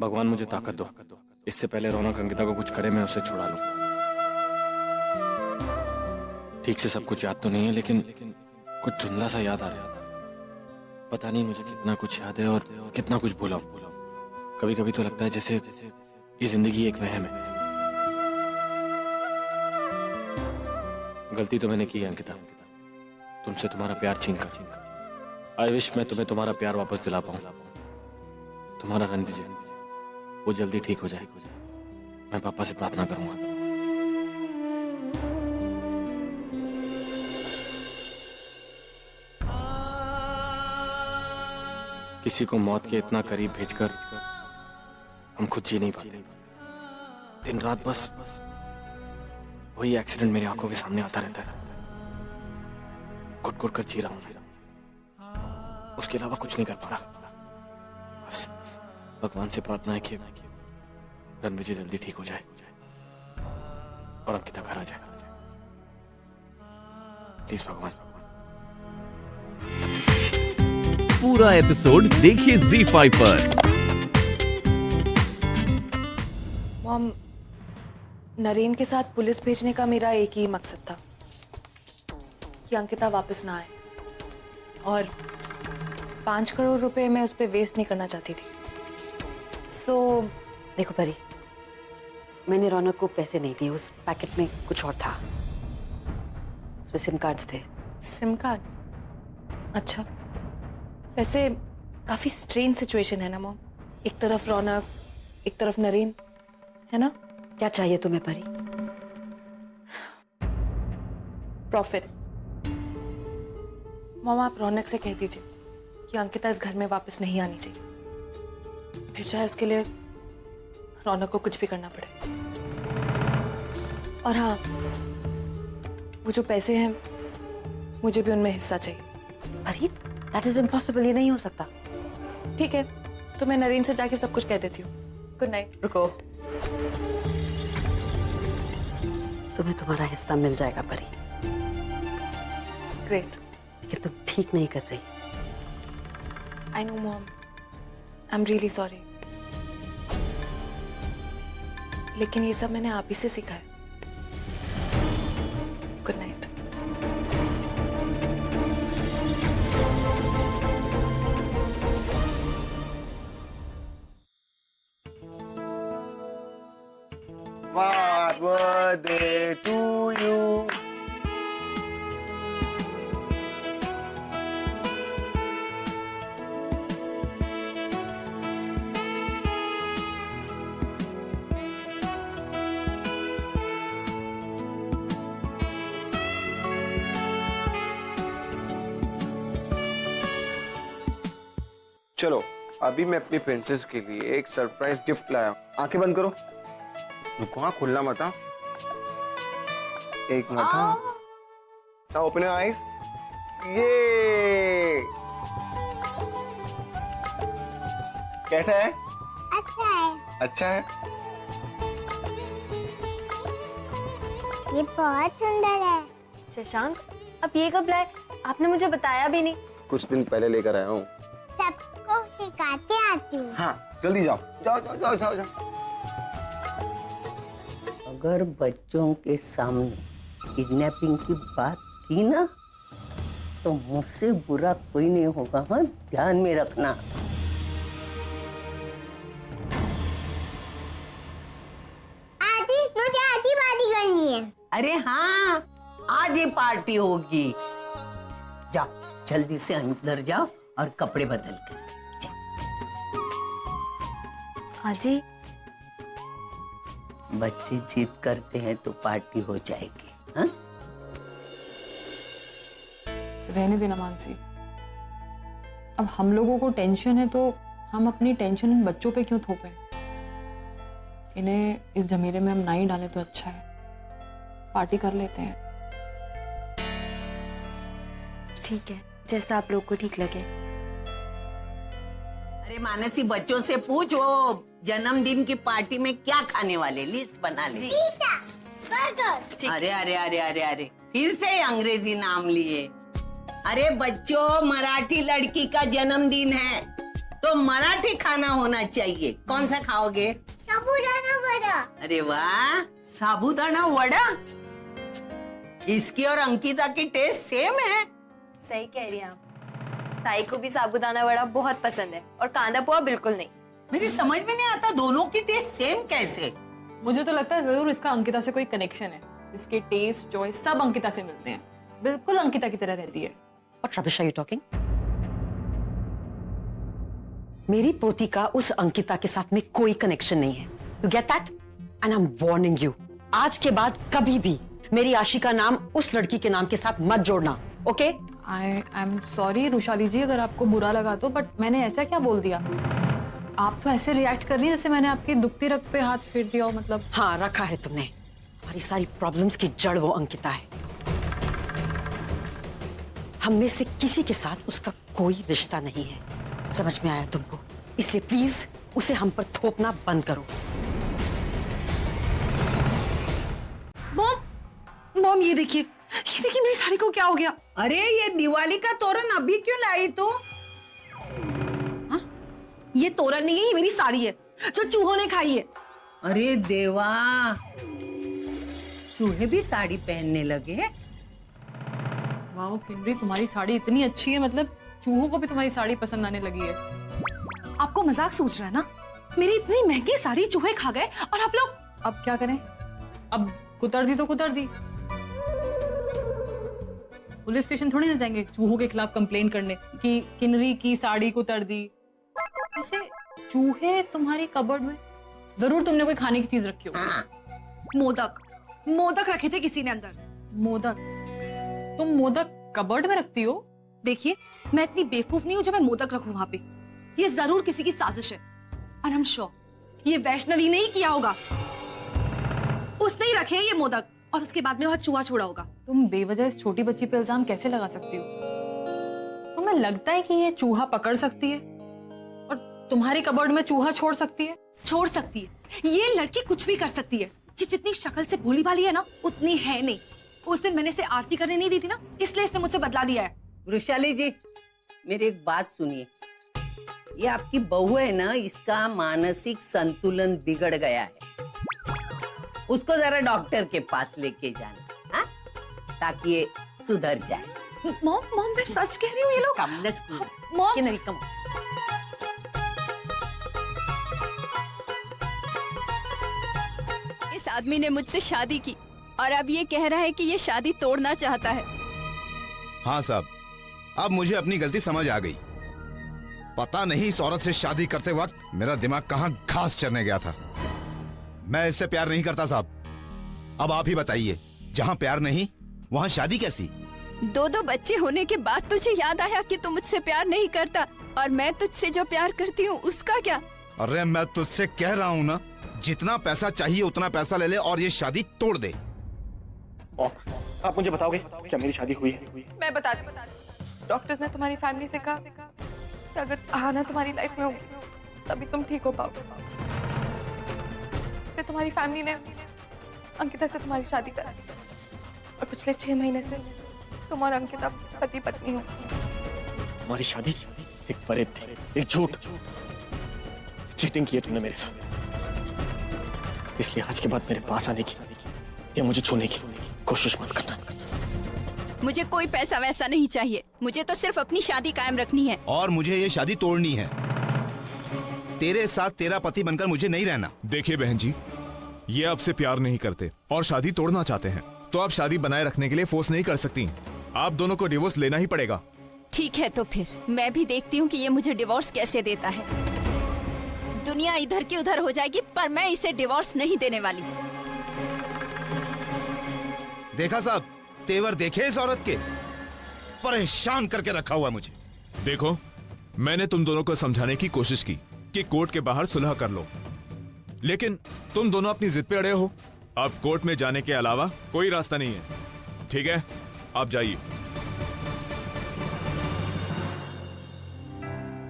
भगवान मुझे ताकत दो, इससे पहले रौनक अंकिता को कुछ करे मैं उसे छुड़ा लूं। ठीक से सब कुछ याद तो नहीं है, लेकिन कुछ धुंधला सा याद आ रहा है। पता नहीं मुझे कितना कुछ याद है और कितना कुछ भूला हूं। कभी कभी तो लगता है जैसे ये जिंदगी एक वहम है। गलती तो मैंने की है अंकिता, तुमसे तुम्हारा प्यार छीन कर। आई विश मैं तुम्हें तुम्हारा प्यार वापस दिला पाऊं। तुम्हारा रणविजय वो जल्दी ठीक हो जाए, मैं पापा से प्रार्थना करूंगा। किसी को मौत के इतना करीब भेजकर हम खुद जी नहीं पाते। दिन रात बस वही एक्सीडेंट मेरी आंखों के सामने आता रहता है। घुट घुट कर जी रहा हूं, उसके अलावा कुछ नहीं कर पा रहा। बस भगवान से प्रार्थना है कि रणविजय जल्दी ठीक हो जाए और अंकिता घर आ जाए। प्लीज भगवान। पूरा एपिसोड देखिए ZEE5 पर। मॉम, नरेन के साथ पुलिस भेजने का मेरा एक ही मकसद था कि अंकिता वापस ना आए, और 5 करोड़ रुपए मैं उस पर वेस्ट नहीं करना चाहती थी। देखो परी, मैंने रौनक को पैसे नहीं दिए। उस पैकेट में कुछ और था, उसमें सिम कार्ड्स थे। SIM card? अच्छा, वैसे काफी स्ट्रेंज सिचुएशन है ना मॉम। एक तरफ रौनक, एक तरफ नरेन, है ना? क्या चाहिए तुम्हें परी? प्रॉफिट। मॉम, आप रौनक से कह दीजिए कि अंकिता इस घर में वापस नहीं आनी चाहिए, फिर चाहे उसके लिए रौनक को कुछ भी करना पड़े। और हाँ, वो जो पैसे हैं मुझे भी उनमें हिस्सा चाहिए। परी, दैट इज इम्पॉसिबल, ये नहीं हो सकता। ठीक है, तो मैं नरेन से जाके सब कुछ कह देती हूँ। Good night. रुको, तुम्हें तुम्हारा हिस्सा मिल जाएगा परी। ग्रेट। कि तुम ठीक नहीं कर रही। I know mom, I am really sorry, लेकिन ये सब मैंने आप ही से सीखा है। Good night. Happy birthday to you. चलो, अभी मैं अपनी प्रिंसेस के लिए एक सरप्राइज गिफ्ट लाया हूं। आंखें बंद करो। रुको, हाँ, खुलना मत। हाँ, एक मिनट। हाँ, नाउ ओपन योर आईज। ये कैसा है? अच्छा है। अच्छा है। ये बहुत सुंदर है। शशांक, अब ये कब लाए? आपने मुझे बताया भी नहीं। कुछ दिन पहले लेकर आया हूँ। सबको सिखाते आती हूँ। हाँ, जल्दी जाओ जाओ जाओ जाओ जाओ जाओ। अगर बच्चों के सामने किडनैपिंग की बात की ना, तो मुझसे बुरा कोई नहीं होगा। हाँ, ध्यान में रखना। आजी, मुझे आजी पार्टी करनी है। अरे हाँ, आज ये पार्टी होगी। जाओ, जल्दी से अंदर जाओ और कपड़े बदल कर हाजी, बच्चे जिद करते हैं तो पार्टी हो जाएगी। हाँ? रहने देना मानसी, अब हम लोगों को टेंशन है तो हम अपनी टेंशन इन बच्चों पे क्यों थोपें? इन्हें इस झमेले में हम ना ही डालें तो अच्छा है। पार्टी कर लेते हैं। ठीक है, जैसा आप लोग को ठीक लगे। अरे मानसी, बच्चों से पूछ वो जन्मदिन की पार्टी में क्या खाने वाले, लिस्ट बना ले। Pizza, burger. अरे अरे अरे अरे अरे, फिर से अंग्रेजी नाम लिए। अरे बच्चों, मराठी लड़की का जन्मदिन है, तो मराठी खाना होना चाहिए। कौन सा खाओगे? साबूदाना वड़ा। अरे वाह, साबूदाना वड़ा। इसकी और अंकिता की टेस्ट सेम है। सही कह रही हैं आप। ताई को भी साबूदाना वड़ा बहुत पसंद है और कांदा पोहा बिल्कुल नहीं। मेरी समझ में नहीं आता दोनों की टेस्ट सेम कैसे। मुझे तो लगता है जरूर इसका अंकिता से कोई कनेक्शन है। इसके टेस्ट चॉइस सब अंकिता से मिलते हैं, बिल्कुल अंकिता की तरह रहती है। What rubbish are you talking? मेरी पोती का उस अंकिता के साथ में कोई कनेक्शन नहीं है। You get that? And I'm warning you. आज के बाद कभी भी मेरी आशी का नाम उस लड़की के नाम के साथ मत जोड़ना, okay? I am sorry Rushali ji अगर आपको बुरा लगा तो, बट मैंने ऐसा क्या बोल दिया? आप तो ऐसे रिएक्ट कर रही है जैसे मैंने आपकी दुखती रग पे हाथ फेर दिया हो। मतलब हाँ, रखा है तुमने। हमारी सारी प्रॉब्लम्स की जड़ वो अंकिता है। हम में से किसी के साथ उसका कोई रिश्ता नहीं है। समझ में आया तुमको? इसलिए प्लीज उसे हम पर थोपना बंद करो। मॉम ये देखिए मेरी साड़ी को क्या हो गया? अरे ये दिवाली का तोरण अभी क्यों लाई तू? ये तोरण नहीं है, ये मेरी साड़ी है जो चूहों ने खाई है। अरे देवा, चूहे भी साड़ी पहनने लगे। वाह किमरी, तुम्हारी साड़ी इतनी अच्छी है, मतलब चूहों को भी तुम्हारी साड़ी पसंद आने लगी है। आपको मजाक सूझ रहा है ना? मेरी इतनी महंगी साड़ी चूहे खा गए और आप लोग। अब क्या करें? अब कुतर दी तो कुतर दी। पुलिस स्टेशन थोड़ी ना जाएंगे चूहों के खिलाफ कंप्लेन करने कि किन्नरी की साड़ी कुतर दी। वैसे चूहे तुम्हारी कबर्ड में, जरूर तुमने कोई खाने की चीज रखी होगी। मोदक रखे थे किसी ने अंदर। मोदक? तुम मोदक कबर्ड में रखती हो? देखिए मैं इतनी बेवकूफ नहीं हूँ जो मैं मोदक रखूं वहां पे। ये जरूर किसी की साजिश है और आई एम श्योर ये वैष्णवी ने ही किया होगा। उसने ही रखे हैं ये मोदक और उसके बाद में वहां चूहा छोड़ा होगा। तुम बेवजह इस छोटी बच्ची पे इल्जाम कैसे लगा सकती हो? तुम्हें लगता है कि ये चूहा पकड़ सकती है और तुम्हारी कबर्ड में चूहा छोड़ सकती है? छोड़ सकती है। ये लड़की कुछ भी कर सकती है। जितनी शक्ल से भोली भाली है ना उतनी है नहीं। उस दिन मैंने इसे आरती करने नहीं दी थी ना, इसलिए इसने मुझसे बदला लिया है। वृषाली जी, मेरी एक बात सुनिए। ये आपकी बहू है ना, इसका मानसिक संतुलन बिगड़ गया है। उसको जरा डॉक्टर के पास लेके जाना, हाँ? ताकि ये सुधर जाए। मॉम मैं सच कह रही हूँ। ये लोग मॉम किन्नरी कम। इस आदमी ने मुझसे शादी की और अब ये कह रहा है कि ये शादी तोड़ना चाहता है। हाँ साहब, अब मुझे अपनी गलती समझ आ गई। पता नहीं इस औरत से शादी करते वक्त मेरा दिमाग कहाँ घास चरने गया था। मैं इससे प्यार नहीं करता साहब। अब आप ही बताइए, जहाँ प्यार नहीं वहाँ शादी कैसी? दो बच्चे होने के बाद तुझे याद आया कि तू मुझसे प्यार नहीं करता और मैं तुझसे जो प्यार करती हूँ उसका क्या? अरे मैं तुझसे कह रहा हूँ ना, जितना पैसा चाहिए उतना पैसा ले ले और ये शादी तोड़ दे। आप मुझे बताओगे क्या मेरी शादी हुई है? मैं बता दूं। डॉक्टर्स ने तुम्हारी फैमिली से कहा कि अगर आना तुम्हारी लाइफ में होगी तभी तुम ठीक हो पाओगे। फिर तुम्हारी फैमिली ने अंकिता से तुम्हारी शादी करा दी और पिछले 6 महीने से तुम और अंकिता पति पत्नी हो। हमारी शादी एक फरेब थी, एक झूठ। चीटिंग की है तुमने मेरे साथ, इसलिए आज के बाद मेरे पास आने की या मुझे छूने की कोशिश मत करना। मुझे कोई पैसा वैसा नहीं चाहिए, मुझे तो सिर्फ अपनी शादी कायम रखनी है। और मुझे ये शादी तोड़नी है। तेरे साथ तेरा पति बनकर मुझे नहीं रहना। देखिए बहन जी, ये आपसे प्यार नहीं करते और शादी तोड़ना चाहते हैं, तो आप शादी बनाए रखने के लिए फोर्स नहीं कर सकती। आप दोनों को डिवोर्स लेना ही पड़ेगा। ठीक है, तो फिर मैं भी देखती हूँ कि ये मुझे डिवोर्स कैसे देता है। दुनिया इधर की उधर हो जाएगी पर मैं इसे डिवोर्स नहीं देने वाली। देखा साहब, तेवर देखे इस औरत के, परेशान करके रखा हुआ मुझे। देखो, मैंने तुम दोनों को समझाने की कोशिश की कि कोर्ट के बाहर सुलह कर लो, लेकिन तुम दोनों अपनी जिद पे अड़े हो। अब कोर्ट में जाने के अलावा कोई रास्ता नहीं है। ठीक है, आप जाइए।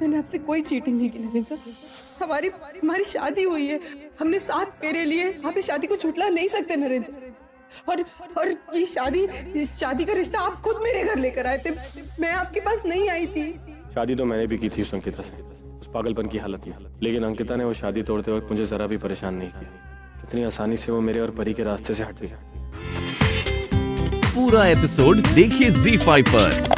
मैंने आपसे कोई चीटिंग नहीं की नरेंद्र सर। हमारी शादी हुई है, हमने 7 फेरे लिए। आप इस शादी को छुटला नहीं सकते नरेंद्र सर। और ये शादी का रिश्ता आप खुद मेरे घर लेकर आए थे, मैं आपके पास नहीं आई थी। शादी तो मैंने भी की थी उस अंकिता से। उस पागलपन की हालत में, लेकिन अंकिता ने वो शादी तोड़ते वक्त मुझे जरा भी परेशान नहीं किया। कितनी आसानी से वो मेरे और परी के रास्ते से हट गया। पूरा एपिसोड देखिए ZEE5 पर।